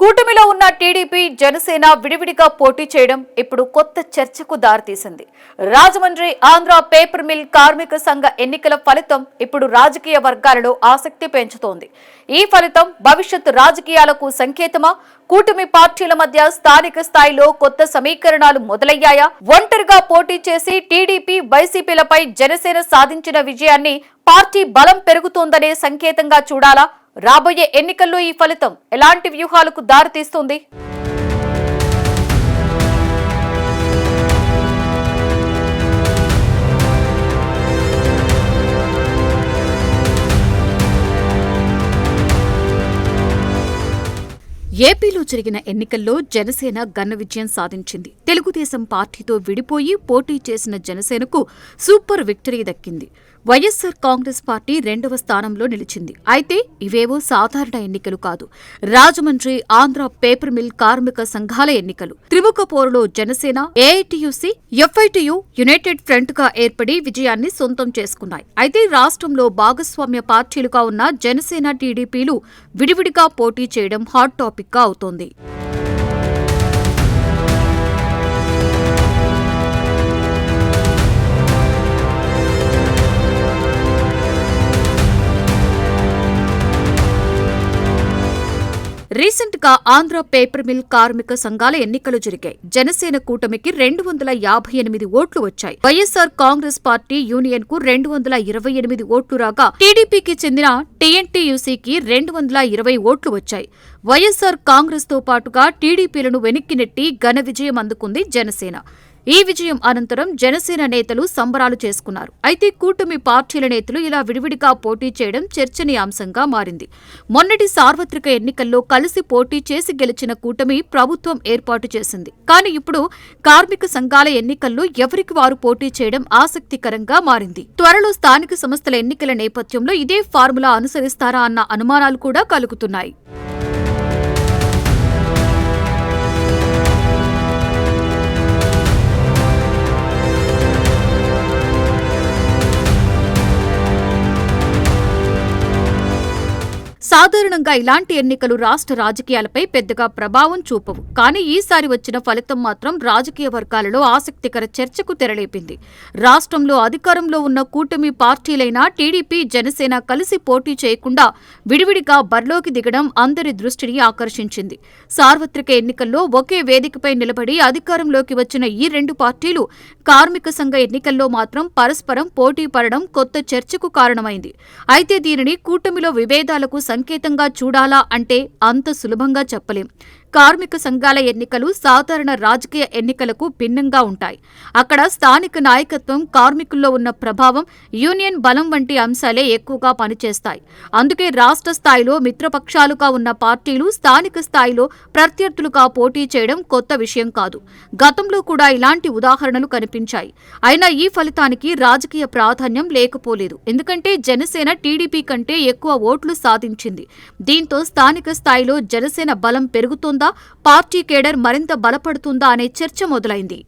కూటమిలో ఉన్న టీడీపీ జనసేన విడివిడిగా పోటీ చేయడం ఇప్పుడు కొత్త చర్చకు దారితీసింది. రాజమండ్రి ఆంధ్ర పేపర్ మిల్ కార్మిక సంఘ ఎన్నికల ఫలితం ఇప్పుడు రాజకీయ వర్గాలలో ఆసక్తి పెంచుతోంది. ఈ ఫలితం భవిష్యత్ రాజకీయాలకు సంకేతమా? కూటమి పార్టీల మధ్య స్థానిక స్థాయిలో కొత్త సమీకరణాలు మొదలయ్యాయా? ఒంటరిగా పోటీ చేసి టీడీపీ వైసీపీలపై జనసేన సాధించిన విజయాన్ని పార్టీ బలం పెరుగుతోందనే సంకేతంగా చూడాలా? రాబోయే ఎన్నికల్లో ఈ ఫలితం ఎలాంటి వ్యూహాలకు దారితీస్తుంది? ఏపీలో జరిగిన ఎన్నికల్లో జనసేన ఘన విజయం సాధించింది. తెలుగుదేశం పార్టీతో విడిపోయి పోటీ చేసిన జనసేనకు సూపర్ విక్టరీ దక్కింది. వైఎస్సార్ కాంగ్రెస్ పార్టీ 2వ స్థానంలో నిలిచింది. అయితే ఇవేవో సాధారణ ఎన్నికలు కాదు. రాజమండ్రి ఆంధ్ర పేపర్ మిల్ కార్మిక సంఘాల ఎన్నికలు. త్రిముఖ పోరులో జనసేన, ఏఐటీయూసీ, ఎఫ్ఐటీయూ యునైటెడ్ ఫ్రంట్ గా ఏర్పడి విజయాన్ని సొంతం చేసుకున్నాయి. అయితే రాష్ట్రంలో భాగస్వామ్య పార్టీలుగా ఉన్న జనసేన, టీడీపీలు విడివిడిగా పోటీ చేయడం హాట్ టాపిక్ గా అవుతోంది. రీసెంట్ గా ఆంధ్ర పేపర్ మిల్ కార్మిక సంఘాల ఎన్నికలు జరిగాయి. జనసేన కూటమికి 258 ఓట్లు వచ్చాయి. వైఎస్సార్ కాంగ్రెస్ పార్టీ యూనియన్ కు 228 ఓట్లు రాగా, టీడీపీకి చెందిన టీఎన్టీయూసీకి 220 ఓట్లు వచ్చాయి. వైఎస్సార్ కాంగ్రెస్ తో పాటుగా టీడీపీలను వెనక్కి నెట్టి ఘన విజయం అందుకుంది జనసేన. ఈ విజయం అనంతరం జనసేన నేతలు సంబరాలు చేసుకున్నారు. అయితే కూటమి పార్టీల నేతలు ఇలా విడివిడిగా పోటీ చేయడం చర్చనీయాంశంగా మారింది. మొన్నటి సార్వత్రిక ఎన్నికల్లో కలిసి పోటీ చేసి గెలిచిన కూటమి ప్రభుత్వం ఏర్పాటు చేసింది. కానీ ఇప్పుడు కార్మిక సంఘాల ఎన్నికల్లో ఎవరికి వారు పోటీ చేయడం ఆసక్తికరంగా మారింది. త్వరలో స్థానిక సంస్థల ఎన్నికల నేపథ్యంలో ఇదే ఫార్ములా అనుసరిస్తారా అన్న అనుమానాలు కూడా కలుగుతున్నాయి. సాధారణంగా ఇలాంటి ఎన్నికలు రాష్ట్ర రాజకీయాలపై పెద్దగా ప్రభావం చూపవు. కానీ ఈసారి వచ్చిన ఫలితం మాత్రం రాజకీయ వర్గాలలో ఆసక్తికర చర్చకు తెరలేపింది. రాష్ట్రంలో అధికారంలో ఉన్న కూటమి పార్టీలైన టీడీపీ, జనసేన కలిసి పోటీ చేయకుండా విడివిడిగా బరిలోకి దిగడం అందరి దృష్టిని ఆకర్షించింది. సార్వత్రిక ఎన్నికల్లో ఒకే వేదికపై నిలబడి అధికారంలోకి వచ్చిన ఈ రెండు పార్టీలు కార్మిక సంఘ ఎన్నికల్లో మాత్రం పరస్పరం పోటీ పడడం కొత్త చర్చకు కారణమైంది. అయితే దీనిని కూటమిలో విభేదాలకు సంకేతంగా చూడాలా అంటే అంత సులభంగా చెప్పలేం. కార్మిక సంఘాల ఎన్నికలు సాధారణ రాజకీయ ఎన్నికలకు భిన్నంగా ఉంటాయి. అక్కడ స్థానిక నాయకత్వం, కార్మికుల్లో ఉన్న ప్రభావం, యూనియన్ బలం వంటి అంశాలే ఎక్కువగా పనిచేస్తాయి. అందుకే రాష్ట్ర స్థాయిలో మిత్రపక్షాలుగా ఉన్న పార్టీలు స్థానిక స్థాయిలో ప్రత్యర్థులుగా పోటీ చేయడం కొత్త విషయం కాదు. గతంలో కూడా ఇలాంటి ఉదాహరణలు కనిపించాయి. అయినా ఈ ఫలితానికి రాజకీయ ప్రాధాన్యం లేకపోలేదు. ఎందుకంటే జనసేన టీడీపీ కంటే ఎక్కువ ఓట్లు సాధించింది. దీంతో స్థానిక స్థాయిలో జనసేన బలం పెరుగుతోందా, పార్టీ కేడర్ మరింత బలపడుతుందా అనే చర్చ మొదలైంది.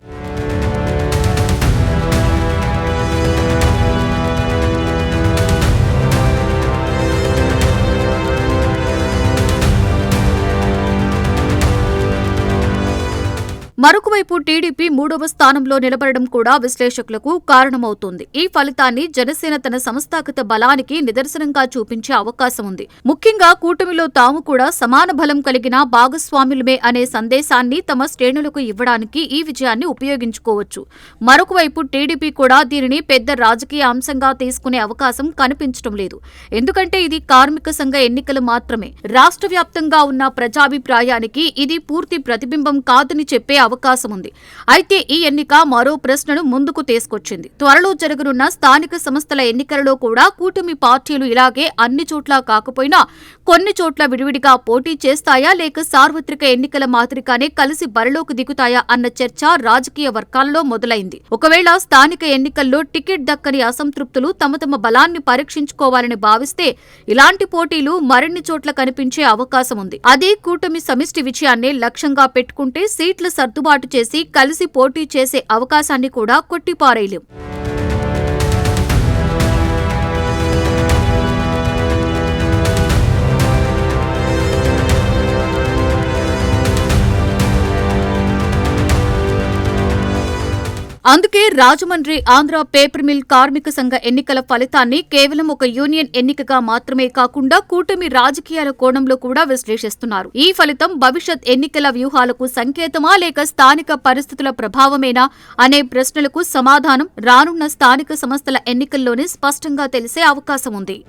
మరొకవైపు టీడీపీ 3వ స్థానంలో నిలబడడం కూడా విశ్లేషకులకు కారణమవుతోంది. ఈ ఫలితాన్ని జనసేన తన సంస్థాగత బలానికి నిదర్శనంగా చూపించే అవకాశం ఉంది. ముఖ్యంగా కూటమిలో తాము కూడా సమాన బలం కలిగిన భాగస్వాములమే అనే సందేశాన్ని తమ శ్రేణులకు ఇవ్వడానికి ఈ విజయాన్ని ఉపయోగించుకోవచ్చు. మరొకవైపు టీడీపీ కూడా దీనిని పెద్ద రాజకీయ అంశంగా తీసుకునే అవకాశం కనిపించడం లేదు. ఎందుకంటే ఇది కార్మిక సంఘ ఎన్నికలు మాత్రమే. రాష్ట్ర వ్యాప్తంగా ఉన్న ప్రజాభిప్రాయానికి ఇది పూర్తి ప్రతిబింబం కాదని చెప్పే అవకాశం ఉంది. అయితే ఈ ఎన్నిక మరో ప్రశ్నను ముందుకు తీసుకొచ్చింది. త్వరలో జరగనున్న స్థానిక సంస్థల ఎన్నికలలో కూడా కూటమి పార్టీలు ఇలాగే అన్ని చోట్ల కాకపోయినా కొన్ని చోట్ల విడివిడిగా పోటీ చేస్తాయా, లేక సార్వత్రిక ఎన్నికల మాదిరిగానే కలిసి బరిలోకి దిగుతాయా అన్న చర్చ రాజకీయ వర్గాల్లో మొదలైంది. ఒకవేళ స్థానిక ఎన్నికల్లో టికెట్ దక్కని అసంతృప్తులు తమ తమ బలాన్ని పరీక్షించుకోవాలని భావిస్తే ఇలాంటి పోటీలు మరిన్ని చోట్ల కనిపించే అవకాశం ఉంది. అదే కూటమి సమిష్టి విజయాన్నే లక్ష్యంగా పెట్టుకుంటే సీట్ల సర్దుబాటు చేసి కలిసి పోటీ చేసే అవకాశాన్ని కూడా కొట్టిపారేయలేం. అందుకే రాజమండ్రి ఆంధ్ర పేపర్ మిల్ కార్మిక సంఘ ఎన్నికల ఫలితాన్ని కేవలం ఒక యూనియన్ ఎన్నికగా మాత్రమే కాకుండా కూటమి రాజకీయాల కోణంలో కూడా విశ్లేషిస్తున్నారు. ఈ ఫలితం భవిష్యత్ ఎన్నికల వ్యూహాలకు సంకేతమా లేక స్థానిక పరిస్థితుల ప్రభావమేనా అనే ప్రశ్నలకు సమాధానం రానున్న స్థానిక సంస్థల ఎన్నికల్లోనే స్పష్టంగా తెలిసే అవకాశం ఉంది.